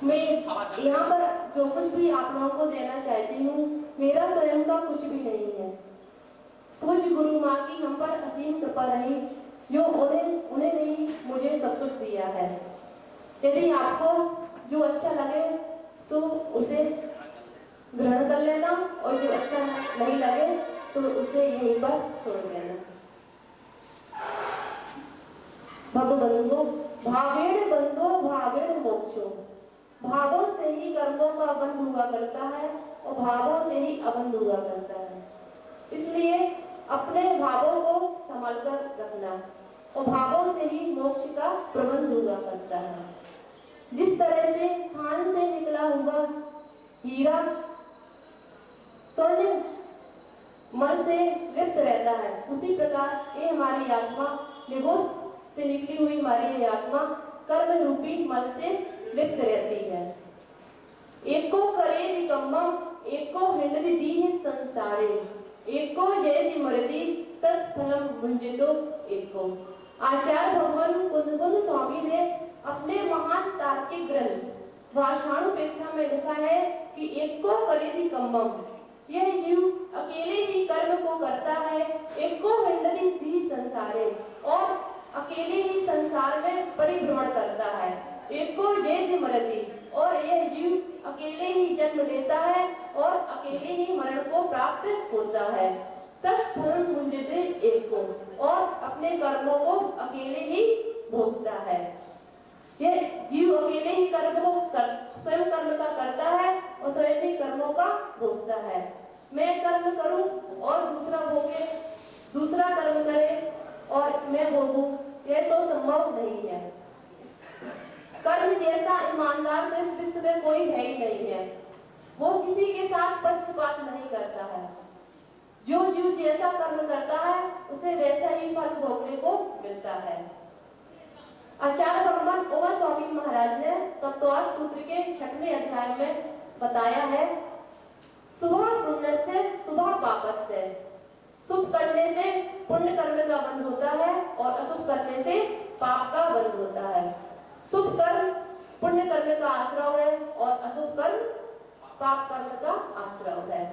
मैं यहाँ पर जो कुछ भी आप लोगों को देना चाहती हूँ, मेरा स्वयं का कुछ भी नहीं है। पूज्य गुरु माँ की हम पर असीम कृपा रही, जो उन्हें नहीं मुझे सब कुछ दिया है। यदि आपको जो अच्छा लगे सो उसे ग्रहण कर लेना, और जो अच्छा नहीं लगे तो उसे यहीं पर छोड़ देना। भगवंतो भावेण बंधो भावेण मोक्षो, भावों से ही कर्मों का बंध हुआ करता है और भावों से ही अबंध हुआ करता है। इसलिए अपने भावों को संभाल कर रखना, और भावों से ही मोक्ष का प्रबंध हुआ करता है। जिस तरह से खान से निकला हुआ हीरा स्वर्ण मन से लिप्त रहता है, उसी प्रकार ये हमारी आत्मा निगोष से निकली हुई हमारी आत्मा कर्म रूपी मन से लिप्त रहती है। एको करे निकम्मम एको हिंडति दीहि संसारे, एको जयति मरति तस् फलम भुंजितो एको। आचार्य भगवान कुंदकुंद स्वामी ने अपने महान तार्किक ग्रंथ भाषाणुपेक्षा में लिखा है कि एको करे निकम्मम, यह जीव अकेले ही कर्म को करता है, एको हिंडति दीहि संसारे, और अकेले ही संसार में परिभ्रमण करता है, एको जयति मरति, और यह जीव अकेले ही जन्म लेता है और अकेले ही मरण को प्राप्त होता है। तस् फलम भुंजिते एको, और अपने कर्मों को अकेले ही भोगता है। यह जीव अकेले ही कर्म को स्वयं कर्म का करता है और स्वयं ही कर्मों का भोगता है। मैं कर्म करूं और दूसरा भोगे, दूसरा कर्म करे और मैं भोगूं, यह तो संभव नहीं है। कर्म जैसा ईमानदार तो इस विश्व में कोई है ही नहीं है। वो किसी के साथ पक्षपात नहीं करता है। जो जीव जैसा कर्म करता है उसे वैसा ही फल भोगने को मिलता है। आचार्य भगवान उमा स्वामी महाराज ने तत्वार्थ सूत्र के 6वें अध्याय में बताया है, शुभ पुण्यस्य शुभ पापस्य, शुभ करने से पुण्य कर्म का बंध होता है और अशुभ करने से पाप का बंध होता है। शुभ कर्म पुण्य कर्म का आश्रय है और अशुभ कर्म पाप कर्म का आश्रय है।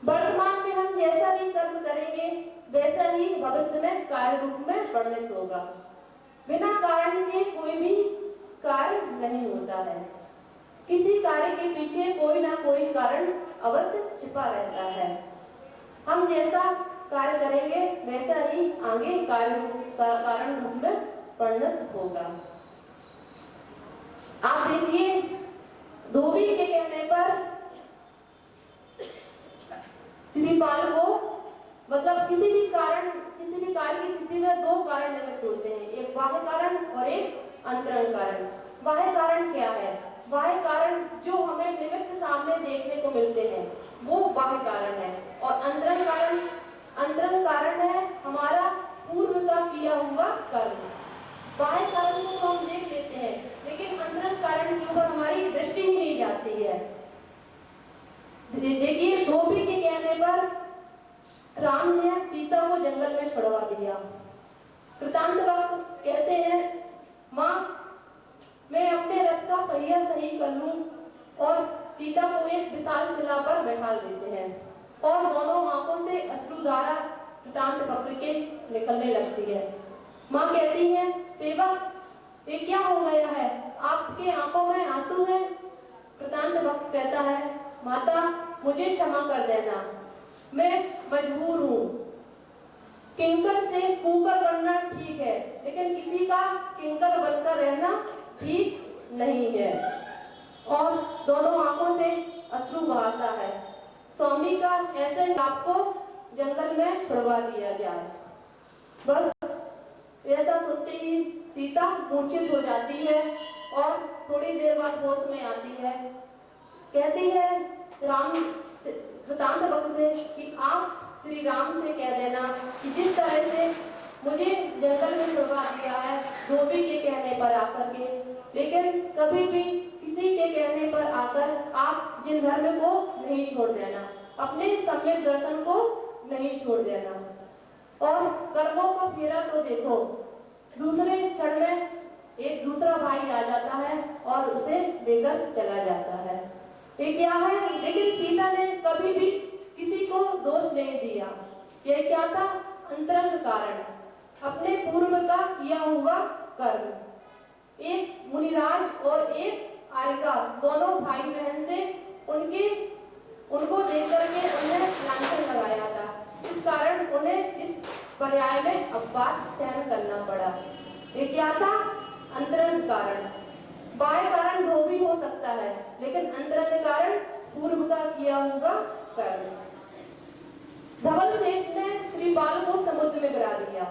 वर्तमान में हम जैसा भी कर्म करेंगे वैसा ही भविष्य में कार्य रूप में परिणत होगा। बिना कारण के कोई भी कार्य नहीं होता है। किसी कार्य के पीछे कोई ना कोई कारण अवश्य छिपा रहता है। हम जैसा कार्य करेंगे वैसा ही आगे कारण रूप में परिणत होगा। आप देखिए, धोबी के कहने पर श्रीपाल को मतलब किसी भी कार्य की स्थिति में दो कारण निमित्त होते हैं, एक बाह्य कारण और एक अंतरंग कारण। बाह्य कारण क्या है? बाह्य कारण जो हमें निमित्त सामने देखने को मिलते हैं वो बाह्य कारण है, और अंतरंग कारण है हमारा पूर्व का किया हुआ कर्म। बाह्य कारण को तो हम देख लेते हैं, लेकिन अंतरंग कारण के ऊपर हमारी दृष्टि ही नहीं जाती है। देखिए, धोबी के कहने पर राम ने सीता को जंगल में छुड़वा दिया। कृतांत वक्त कहते हैं, माँ मैं अपने रथ का पहिया सही कर लूं, और सीता को एक विशाल शिला पर बैठा देते हैं, और दोनों आंखों से अश्रुधारा कृतांत वक्र के निकलने लगती है। माँ कहती है, सेवक ये क्या हो गया है, आपके आंखों में आंसू है? कृतांत वक्त कहता है, माता मुझे क्षमा कर देना, मैं मजबूर हूँ। किंकर से कुकर बनना ठीक है, लेकिन किसी का किंकर बनकर रहना ठीक नहीं है। और दोनों आंखों से अश्रु बहाता है। स्वामी का ऐसे आपको जंगल में छुड़वा दिया जाए। बस ऐसा सुनते ही सीता मूर्छित हो जाती है और थोड़ी देर बाद होश में आती है। कहती है राम कृतांत वक्त से कि आप श्री राम से कह देना कि जिस तरह से मुझे जंगल में छुड़वा दिया है धोबी के कहने पर आकर के, लेकिन कभी भी किसी के कहने पर आकर आप जिन धर्म को नहीं छोड़ देना, अपने सम्यक दर्शन को नहीं छोड़ देना। और कर्मों को फेरा तो देखो, दूसरे क्षण में एक दूसरा भाई आ जाता है और उसे लेकर चला जाता है। ये क्या है? लेकिन सीता ने कभी भी किसी को दोष नहीं दिया। यह क्या था? अंतरंग कारण, अपने पूर्व का किया हुआ कर्म। एक मुनिराज और एक आर्यका दोनों भाई बहन थे, उनको देख करके उन्हें लांछन लगाया था। इस कारण उन्हें इस पर्याय में अपवाद सहन करना पड़ा। ये क्या था? अंतरंग कारण। बाह्य कारण जो भी हो सकता है, लेकिन अंतरंग कारण पूर्व का किया हुआ कर्म। धवल सेठ ने श्रीपाल को समुद्र में गिरा दिया।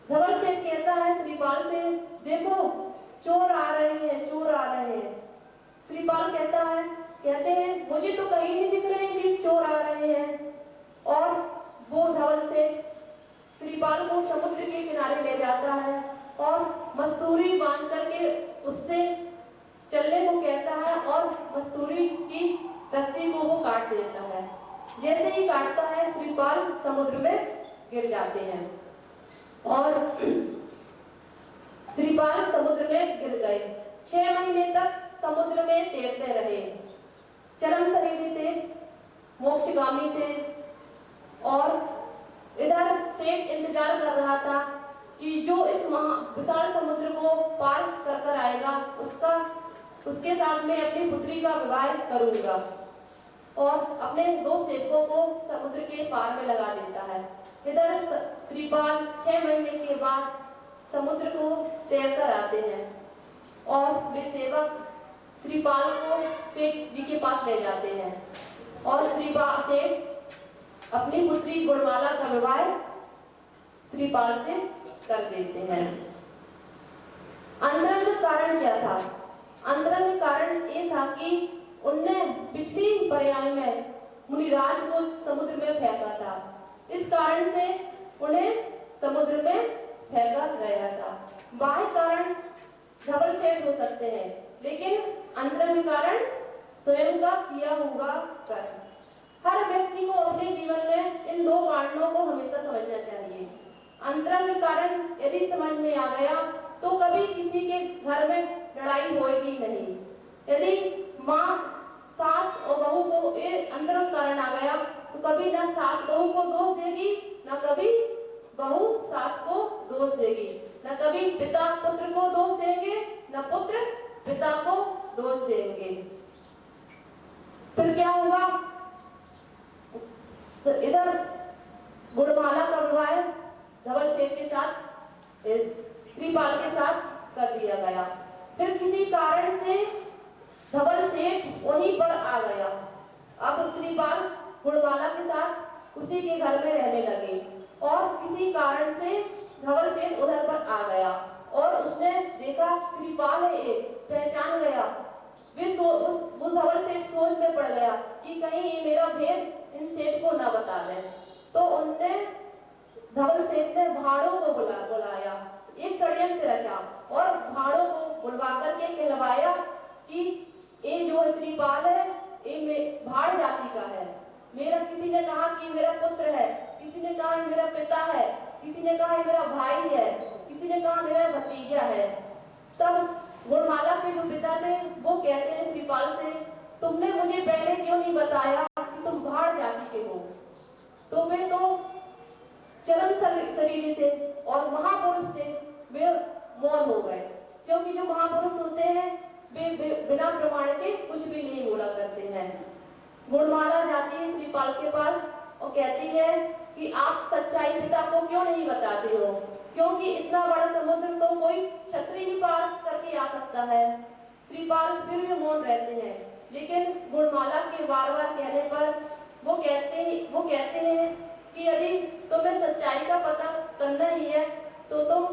धवल सेठ कहता है श्रीपाल से, देखो चोर आ रहे हैं, चोर आ रहे हैं। श्रीपाल कहते हैं मुझे तो कहीं नहीं दिख रहे हैं कि चोर आ रहे हैं। और वो धवल सेठ श्रीपाल को समुद्र के किनारे ले जाता है और मस्तूरी बांध करके उससे चलने को कहता है और मस्तूरी की रस्सी को वो काट देता है। जैसे ही काटता है श्रीपाल समुद्र में गिर जाते हैं और श्रीपाल समुद्र में गिर गए। 6 महीने तक समुद्र में तैरते रहे। चरम शरीरी थे, मोक्षगामी थे और इधर सेठ इंतजार कर रहा था कि जो इस विशाल समुद्र को पार कर आएगा उसके साथ में अपनी पुत्री का विवाह करूंगा, और अपने 2 सेवकों को समुद्र के पार में लगा देता है। इधर श्रीपाल 6 महीने के बाद समुद्र को तैर कर आते हैं और वे सेवक श्रीपाल को सेठ जी के पास ले जाते हैं और श्रीपाल सेठ अपनी पुत्री गुणमाला का विवाह श्रीपाल से कर देते हैं। अंतरंग कारण क्या था? अंतरंग कारण ये था कि उनने पिछली पर्याय में मुनिराज को समुद्र में फेंका था। इस कारण से उन्हें समुद्र में फेंका गया था। बाह्य कारण धवल सेठ हो सकते हैं, लेकिन अंतरंग कारण स्वयं का किया हुआ कर्म। हर व्यक्ति को अपने जीवन में इन 2 कारणों को हमेशा समझना चाहिए। अंतरंग कारण यदि समझ में आ गया तो कभी किसी के घर में लड़ाई होएगी नहीं। यदि माँ सास और बहू को ये अंतरंग कारण आ गया तो कभी ना सास बहू को दोष देगी, ना कभी बहू सास को दोष देगी, ना कभी पिता पुत्र को दोष देंगे, ना पुत्र पिता को दोष देंगे। फिर क्या हुआ? इधर गुणमाला का विवाह धवल सेठ के साथ श्रीपाल के साथ कर दिया गया। फिर किसी कारण से धवल सेठ वहीं पर आ गया। अब श्रीपाल गुणमाला के साथ उसी के घर में रहने लगे और किसी कारण से धवल सेठ उधर पर आ गया और उसने देखा श्रीपाल है, एक पहचान गया। वो धवल सेठ सोच में पड़ गया कि कहीं ये मेरा भेद इन सेठ को ना बता दे। तो उनने धवल सेठ ने भाड़ों को बुलाया, एक षड्यंत्र रचा और भाड़ों को बुलवा करके कहलवाया कि ये जो श्रीपाल है ये भाड़ जाति का है। मेरा किसी ने कहा कि मेरा पुत्र है, किसी ने कहा मेरा पिता है, किसी ने कहा मेरा भाई है, किसी ने कहा मेरा भतीजा है। तब गुणमाला के जो पिता थे वो कहते हैं श्रीपाल से, तुमने मुझे पहले क्यों नहीं बताया कि तुम भाड़ जाति के हो? तो वे तो चरम शरीरी थे और महापुरुष थे, वे मौन हो गए, क्योंकि जो महापुरुष होते हैं वे बिना प्रमाण के कुछ भी नहीं बोला करते हैं। गुणमाला जाती है श्रीपाल के पास और कहती है कि आप सच्चाई पिता को क्यों नहीं बताते हो, क्योंकि इतना बड़ा समुद्र तो कोई क्षत्रिय ही पार करके आ सकता है। श्रीपाल फिर भी मौन रहते हैं, लेकिन गुणमाला के बार-बार कहने पर वो कहते हैं कि यदि तुम्हें सच्चाई का पता करना ही है तो तुम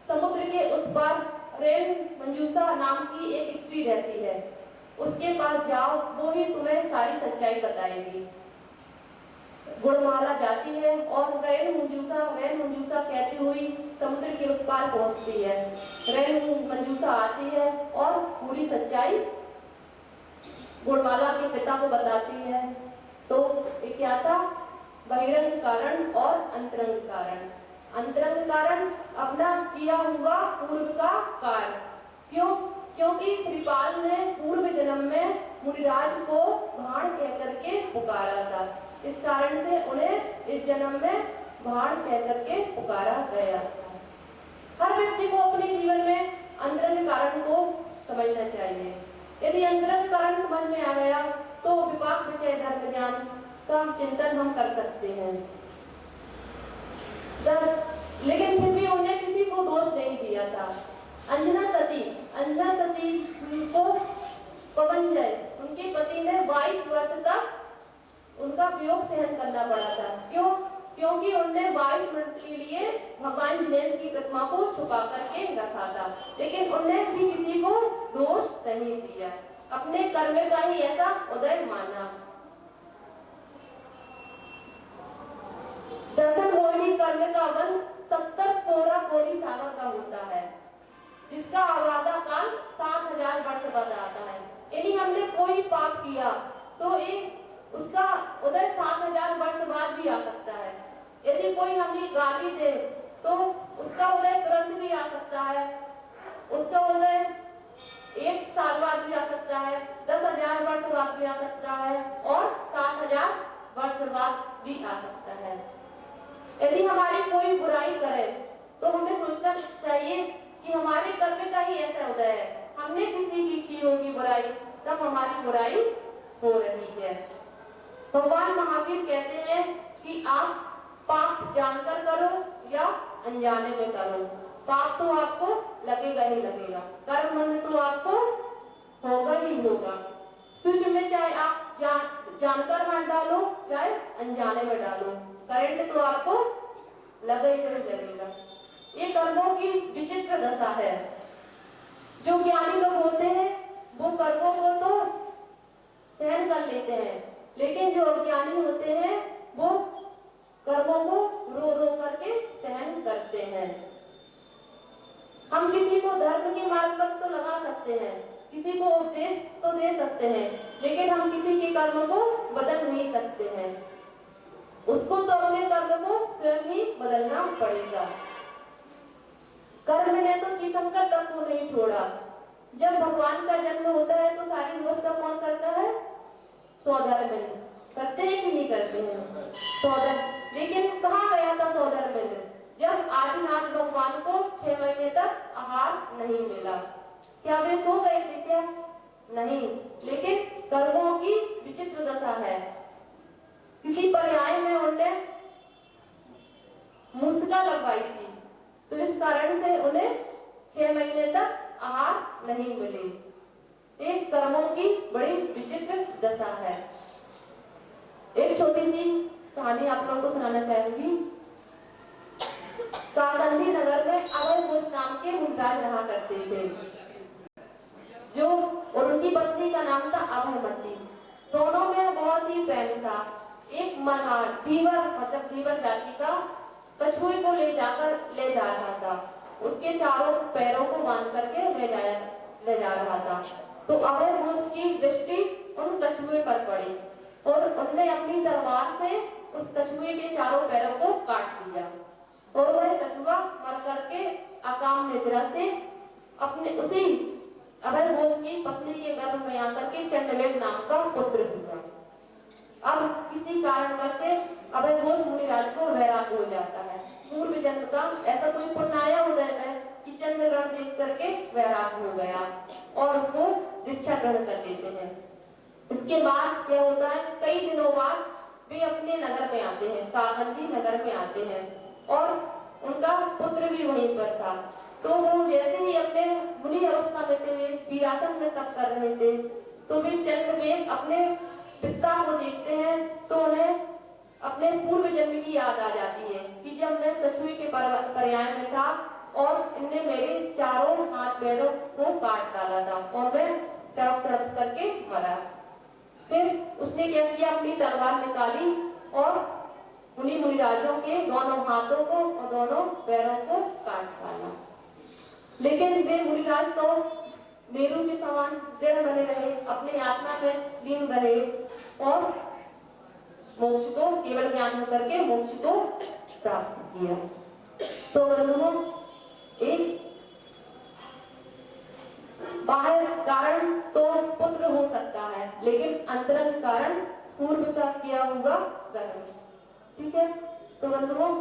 समुद्र के उस पार रेण मंजूषा नाम की एक स्त्री रहती है, उसके पास जाओ, वो ही तुम्हें सारी सच्चाई बताएगी। गुणमाला जाती है और रेण मंजूषा कहती हुई समुद्र के उस पार पहुंचती है। रेण मंजूषा आती है और पूरी सच्चाई गुणमाला के पिता को बताती है। तो ये क्या था? बहिरंग कारण और अंतरंग कारण। अंतरंग कारण अपना किया हुआ पूर्व का कार्य। क्यों? क्योंकि श्रीपाल ने पूर्व जन्म में मुनिराज को भाण कह करके पुकारा था, इस कारण से उन्हें इस जन्म में भाण कह करके पुकारा गया। हर व्यक्ति को अपने जीवन में अंतरंग कारण को समझना चाहिए। यदि अंतरंग कारण समझ में आ गया तो विपाक विषय धर्म ज्ञान का चिंतन हम कर सकते हैं। लेकिन फिर भी उन्होंने किसी को दोष नहीं दिया था। अंजना सती को पवनजय उनके पति ने 22 वर्ष तक उनका वियोग सहन करना पड़ा था। क्यों? क्योंकि उन्होंने 22 मिनट के लिए भगवान जिनेन्द्र की प्रतिमा को छुपा करके रखा था, लेकिन उन्होंने भी किसी को दोष नहीं दिया, अपने कर्म का ही ऐसा उदय माना। दर्शन मोहिनी कर्म का वन 70 कोड़ी सागर का होता है, जिसका आराधा काल 7000 वर्ष बाद आता है। यदि हमने कोई पाप किया तो उसका उदय 7000 वर्ष बाद भी आ सकता है। यदि कोई हमें गाली दे तो उसका उदय तुरंत भी आ सकता है, उसका उदय 1 साल बाद भी आ सकता है, 10,000 वर्ष बाद भी आ सकता है और 7,000 वर्ष बाद भी आ सकता है। यदि हमारी कोई बुराई करे तो हमें सोचना चाहिए कि हमारे कर्म का ही ऐसा उदय है, हमने किसी की होगी बुराई तब हमारी बुराई हो रही है। भगवान महावीर कहते हैं कि आप पाप जानकर करो या अनजाने में करो, पाप तो आपको लगेगा ही लगेगा, कर्म तो आपको होगा ही होगा। स्विच में चाहे आप जानकर हाथ डालो चाहे अनजाने में डालो, करंट तो आपको लगेगा ही लगेगा। ये कर्मों की विचित्र दशा है। जो ज्ञानी लोग होते हैं वो कर्मों को तो सहन कर लेते हैं, लेकिन जो अज्ञानी होते हैं वो कर्मों को रो रो करके सहन करते हैं। हम किसी को धर्म के मार्ग पर तो लगा सकते हैं, किसी को उपदेश तो दे सकते हैं, लेकिन हम किसी के कर्म को बदल नहीं सकते हैं। उसको तो अपने कर्म को स्वयं ही बदलना पड़ेगा। कर्म ने तो तीर्थंकर तक को नहीं छोड़ा। जब भगवान का जन्म होता है तो सारी व्यवस्था कौन करता है? सौधर्मिंद करते हैं कि नहीं करते हैं? सौधर्म। लेकिन कहाँ गया था सौधर्मिंद? जब आदिनाथ भगवान को 6 महीने तक आहार नहीं मिला, क्या वे सो गए थे क्या? नहीं। लेकिन कर्मों की विचित्र दशा है। किसी पर्याय में उन्होंने मुस्का लगवाई थी, तो इस कारण से उन्हें 6 महीने तक आहार नहीं मिले। एक कर्मों की बड़ी विचित्र दशा है। एक छोटी सी कहानी आप लोगों को सुनाना चाहूंगी। काकंदी नगर में अभय घोष नाम के मुमताज रहा करते थे, जो और उनकी पत्नी का नाम था अभयमती। दोनों में बहुत ही प्रेम था। एक मल्हार धीवर जाति का कछुए को ले जा रहा था, उसके चारों पैरों को बांध करके ले जा रहा था। तो अभय घोष की दृष्टि उन कछुए पर पड़ी और उनने अपनी तलवार से उस कछुए के चारों पैरों को काट दिया और वह कछुआ मर करके अकाम निद्रा से अपने उसी अभय घोष की पत्नी के गर्भ में आकर के चंडवेग नाम का पुत्र हुआ। अब किसी कारणवश से अभय घोष मुनिराज को वैराग्य हो जाता है। पूर्व जन्म का ऐसा कोई पुण्य आया उदय में कि चंद्र ग्रहण देख करके वैराग्य हो गया और उनको दीक्षा ग्रहण कर लेते हैं। इसके बाद क्या होता है, कई दिनों बाद वे अपने नगर में आते हैं, काकंदी नगर में आते हैं और उनका पुत्र भी वहीं पर था। तो वो जैसे ही अपने मुनि अवस्था में थे, वीरासन में तप कर रहे थे, तो वे चंद्रवेग अपने पिता को देखते हैं तो उन्हें अपने पूर्व जन्म की याद आ जाती है कि जब मैं कछुए के पर्याय में था और इनने मेरे चारों हाथ पैरों को काट डाला था और मैं तड़प तड़प करके मरा। फिर उसने क्या किया, अपनी तलवार निकाली और मुनिराजों के दोनों हाथों को और दोनों पैरों को काट डाला। लेकिन वे मुनिराज तो मेरू के समान दृढ़ बने रहे, अपने आत्मा में लीन रहे और मोक्ष को केवल ज्ञान करके मोक्ष को प्राप्त किया। तो बंधुओं, एक बाहर कारण तो पुत्र हो सकता है, लेकिन अंतरंग कारण पूर्व का किया हुआ कर्म। ठीक है, तो बंधुओं,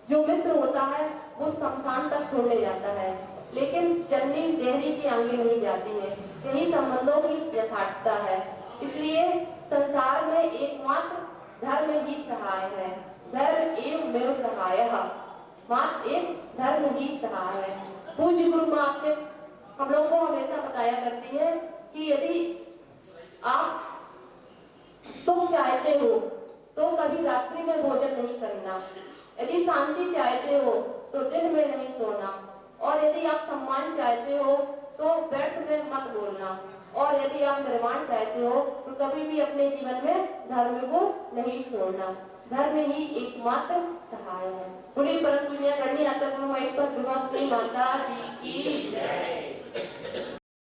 जो मित्र होता है वो शमशान तक छोड़ने जाता है, लेकिन चन्नी देहरी की आगे नहीं जाती है। यही संबंधों की यथार्थता है। इसलिए संसार में एकमात्र धर्म ही सहाय है। धर्म एवं मेव सहायः, मात्र एक धर्म ही सहाय है। पूज्य गुरु माँ हम लोगों को हमेशा बताया करती है कि यदि आप सुख चाहते हो तो कभी रात्रि में भोजन नहीं करना, यदि शांति चाहते हो तो दिन में नहीं सोना, और यदि आप सम्मान चाहते हो तो व्यर्थ में मत बोलना, और यदि आप निर्माण चाहते हो तो कभी भी अपने जीवन में धर्म को नहीं छोड़ना। धर्म ही एकमात्र सहाय है। बोलिए परम पुण्य करनी आता गुरु महेश्वर दुर्गा श्री माता जी की जय।